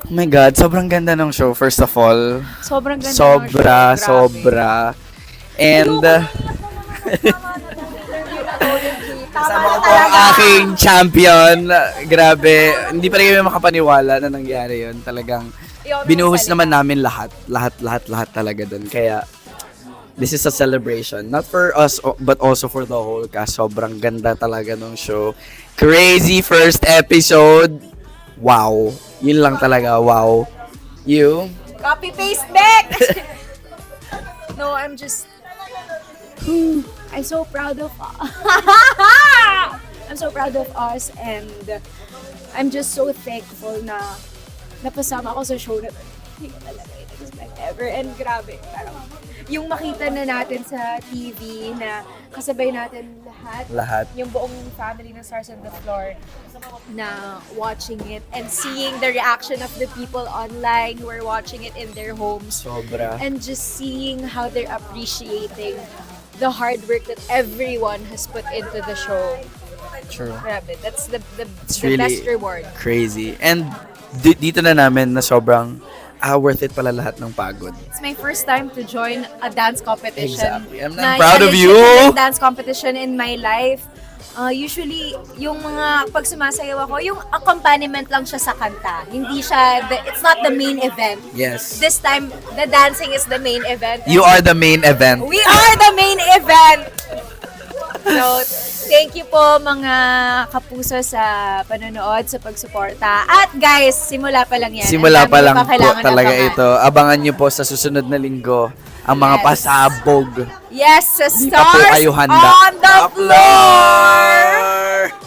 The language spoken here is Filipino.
Oh my God, sobrang ganda ng show, first of all. Sobrang ganda ng Sobra, show. Grabe. sobra. And, kasama ko po ang aking champion. Grabe, hindi pa rin kami makapaniwala na nangyari yun. Talagang, binuhos naman namin lahat. Lahat talaga dun. Kaya, this is a celebration. Not for us, but also for the whole cast. Sobrang ganda talaga ng show. Crazy first episode. Wow. Yun lang talaga, wow. You? Copy paste back. No, I'm so proud of I'm so proud of us, and I'm just so thankful na napasama ako sa show na hindi ko talaga in-expect ever. And grabe, parang yung makita na natin sa TV na kasabay natin Lahat. yung buong family ng Stars on the Floor na watching it and seeing the reaction of the people online who are watching it in their homes, Sobra. and just seeing how they're appreciating the hard work that everyone has put into the show. True. Grabe, that's the It's the really best reward. crazy. And dito na namin na sobrang worth it pala lahat ng pagod. It's my first time to join a dance competition. Exactly. I'm Na proud of you. legitimate dance competition in my life. Usually, yung mga pag sumasayaw ako, yung accompaniment lang siya sa kanta. Hindi siya, it's not the main event. Yes. This time, the dancing is the main event. You are the main event. We are the main event! So, thank you po mga kapuso sa panonood, sa pagsuporta. At guys, simula pa lang yan. Simula Ang pa dami lang po kailangan talaga abangan. ito. Abangan nyo po sa susunod na linggo ang mga Yes. pasabog. Yes, sa Hindi pa po Stars kayo handa. on the Floor!